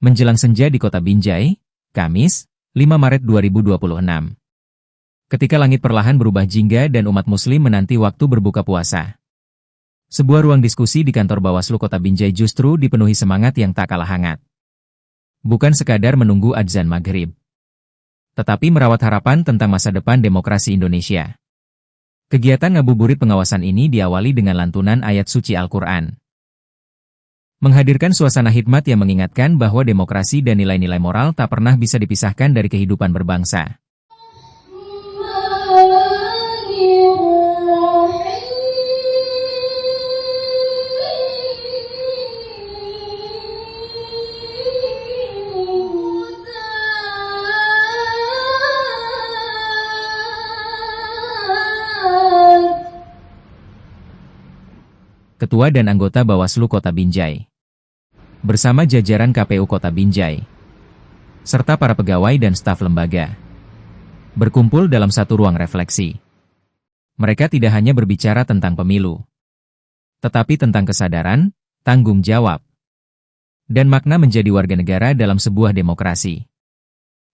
Menjelang senja di kota Binjai, Kamis, 5 Maret 2026. Ketika langit perlahan berubah jingga dan umat muslim menanti waktu berbuka puasa. Sebuah ruang diskusi di kantor Bawaslu Kota Binjai justru dipenuhi semangat yang tak kalah hangat. Bukan sekadar menunggu adzan maghrib, tetapi merawat harapan tentang masa depan demokrasi Indonesia. Kegiatan ngabuburit pengawasan ini diawali dengan lantunan ayat suci Al-Quran. Menghadirkan suasana hikmat yang mengingatkan bahwa demokrasi dan nilai-nilai moral tak pernah bisa dipisahkan dari kehidupan berbangsa. Ketua dan anggota Bawaslu Kota Binjai, bersama jajaran KPU Kota Binjai, serta para pegawai dan staf lembaga, berkumpul dalam satu ruang refleksi. Mereka tidak hanya berbicara tentang pemilu, tetapi tentang kesadaran, tanggung jawab, dan makna menjadi warga negara dalam sebuah demokrasi.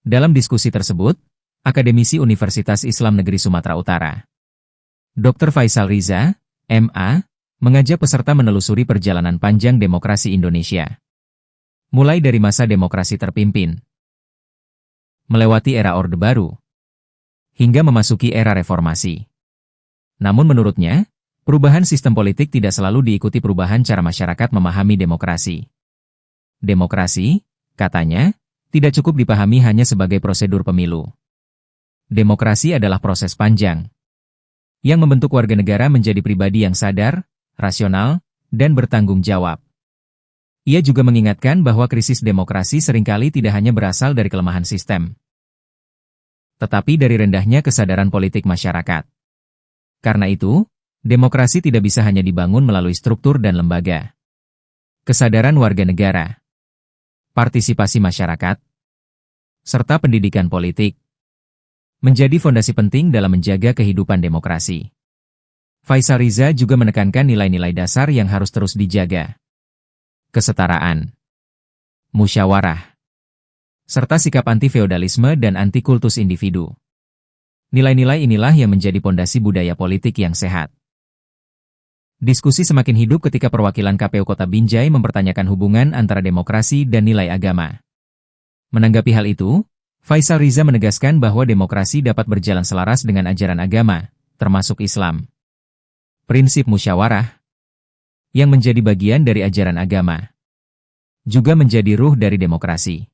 Dalam diskusi tersebut, akademisi Universitas Islam Negeri Sumatera Utara, Dr. Faisal Riza, MA, mengajak peserta menelusuri perjalanan panjang demokrasi Indonesia. Mulai dari masa demokrasi terpimpin, melewati era Orde Baru, hingga memasuki era reformasi. Namun menurutnya, perubahan sistem politik tidak selalu diikuti perubahan cara masyarakat memahami demokrasi. Demokrasi, katanya, tidak cukup dipahami hanya sebagai prosedur pemilu. Demokrasi adalah proses panjang yang membentuk warga negara menjadi pribadi yang sadar, rasional, dan bertanggung jawab. Ia juga mengingatkan bahwa krisis demokrasi seringkali tidak hanya berasal dari kelemahan sistem, tetapi dari rendahnya kesadaran politik masyarakat. Karena itu, demokrasi tidak bisa hanya dibangun melalui struktur dan lembaga. Kesadaran warga negara, partisipasi masyarakat, serta pendidikan politik menjadi fondasi penting dalam menjaga kehidupan demokrasi. Faisal Riza juga menekankan nilai-nilai dasar yang harus terus dijaga. Kesetaraan, musyawarah, serta sikap anti-feodalisme dan anti-kultus individu. Nilai-nilai inilah yang menjadi pondasi budaya politik yang sehat. Diskusi semakin hidup ketika perwakilan KPU Kota Binjai mempertanyakan hubungan antara demokrasi dan nilai agama. Menanggapi hal itu, Faisal Riza menegaskan bahwa demokrasi dapat berjalan selaras dengan ajaran agama, termasuk Islam. Prinsip musyawarah, yang menjadi bagian dari ajaran agama, juga menjadi ruh dari demokrasi.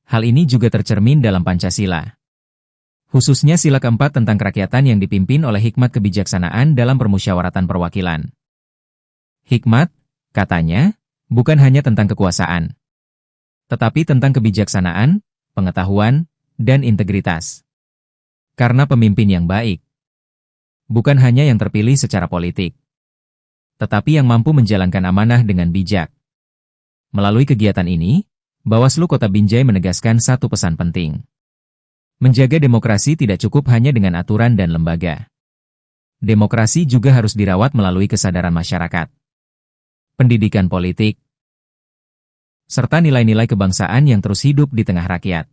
Hal ini juga tercermin dalam Pancasila, khususnya sila keempat tentang kerakyatan yang dipimpin oleh hikmat kebijaksanaan dalam permusyawaratan perwakilan. Hikmat, katanya, bukan hanya tentang kekuasaan, tetapi tentang kebijaksanaan, pengetahuan, dan integritas. Karena pemimpin yang baik bukan hanya yang terpilih secara politik, tetapi yang mampu menjalankan amanah dengan bijak. Melalui kegiatan ini, Bawaslu Kota Binjai menegaskan satu pesan penting. Menjaga demokrasi tidak cukup hanya dengan aturan dan lembaga. Demokrasi juga harus dirawat melalui kesadaran masyarakat, pendidikan politik, serta nilai-nilai kebangsaan yang terus hidup di tengah rakyat.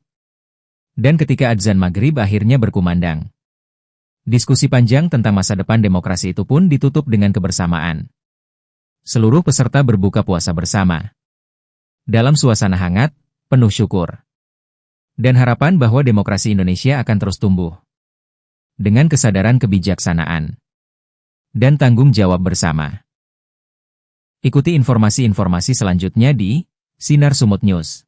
Dan ketika adzan maghrib akhirnya berkumandang, diskusi panjang tentang masa depan demokrasi itu pun ditutup dengan kebersamaan. Seluruh peserta berbuka puasa bersama, dalam suasana hangat, penuh syukur, dan harapan bahwa demokrasi Indonesia akan terus tumbuh, dengan kesadaran kebijaksanaan, dan tanggung jawab bersama. Ikuti informasi-informasi selanjutnya di Sinar Sumut News.